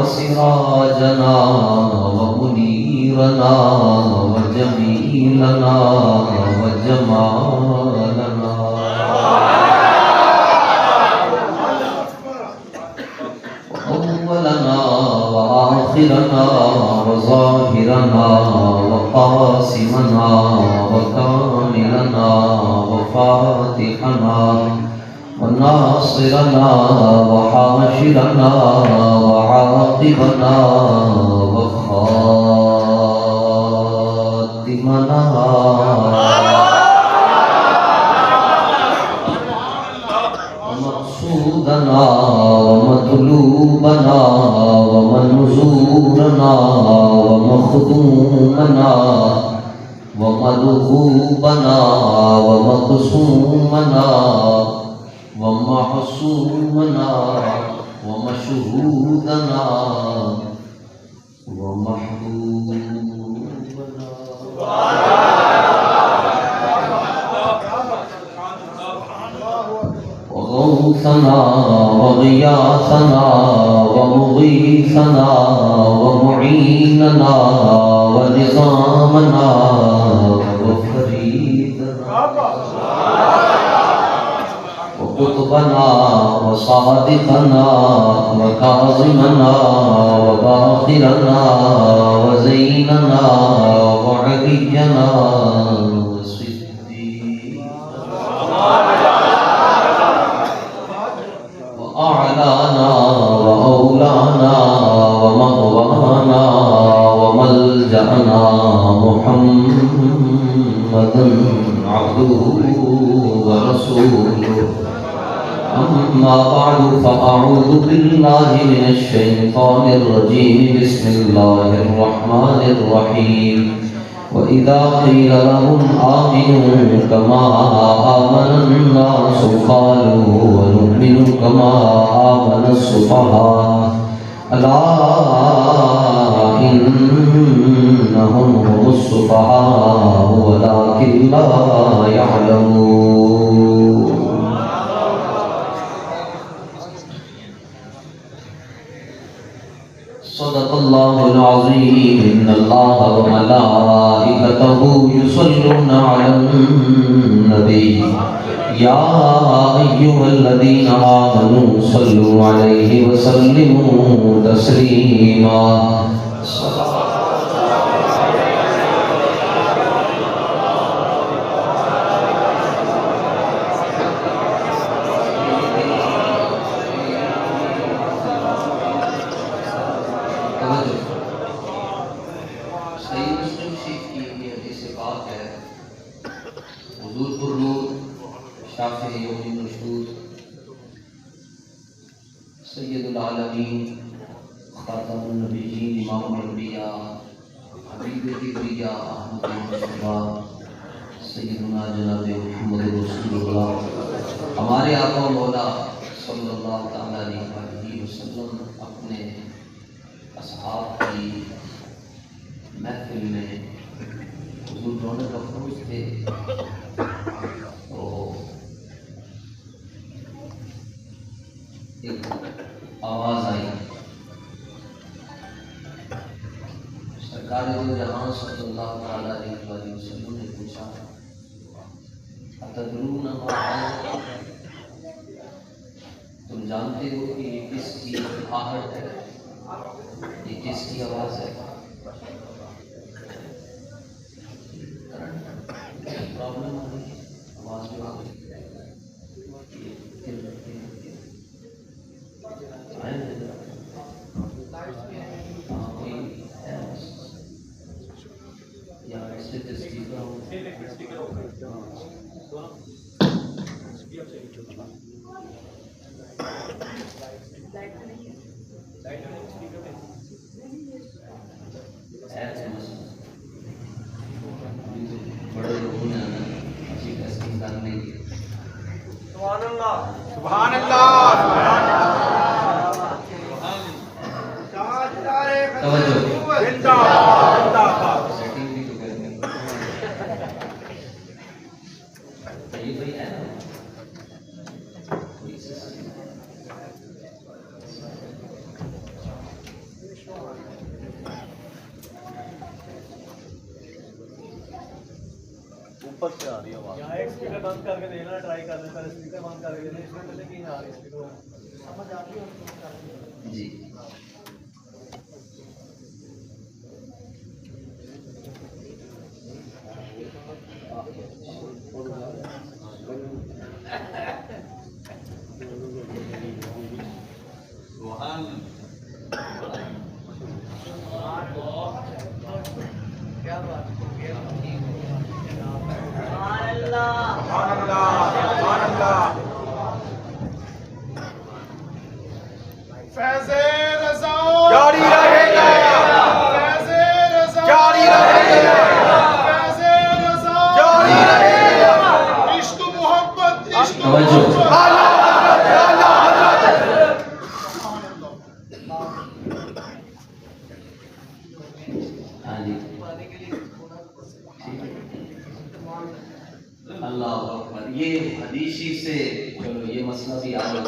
وسراجنا ومنيرنا وجميلنا وجمالنا وأولنا وآخرنا وظاهرنا وقاسمنا وكاملنا وفاتحنا وناصرنا وحاشرنا وعاقبنا وخاتمنا ومقصودنا ومطلوبنا ومنظورنا ومخدومنا ومدغوبنا ومقسومنا ومحسومنا ومشهودنا ومحبوبنا وغوثنا وغياثنا ومغيثنا ومعيننا ونظامنا وفريدنا وقطبنا وصادقنا وكاظمنا وباخرنا وزيننا وعلينا وأعلانا وأولانا ومغوانا وملجأنا محمد عبده ورسوله أما بعد فأعوذ بالله من الشيطان الرجيم بسم الله الرحمن الرحيم وإذا قيل لهم آمنوا كما آمن الناس قالوا ونؤمن كما آمن السفهاء ألا إنهم هم السفهاء ولكن لا يعلمون صدق الله العظيم إن الله وملائكته يصلون على النبي يا أيها الذين آمنوا صلوا عليه وسلموا تسليما سید العالمین خاتم النبیین امام الانبیاء حبیب کبریا احمد مصطفیٰ سیدنا جناب محمد رسول اللہ ہمارے آقا و مولا صلی اللہ تعالیٰ علیہ وسلم اپنے اصحاب کی محفل میں حضور رونق افروز تھے تو ایک آواز آئی سرکار دو جہاں صلی اللہ تعالیٰ علیہ وسلم نے پوچھا اتدرون ما ھذا تم جانتے ہو کہ یہ کس کی آہٹ ہے یہ کس کی آواز ہے پرابلم ہو رہی ہے آواز میں آ رہی سبحان اللہ اوپر سے آ رہی ہے آواز. یہاں ایک اسپیکر بند کر کے دیکھنا ٹرائی کر لیں پہلے اسپیکر بند کر کے دیکھیں اس میں نہیں آ رہی اسپیکر سمجھ آ رہی ہے جی کیا بات فیض رضا جاری رہے گا. فیض رضا جاری رہے گا. فیض رضا جاری رہے گا. عشق و محبت عشق و توجہ. محبت ہاں جی اللہ اکبر. یہ حدیثی سے چلو یہ مسئلہ بھی آگے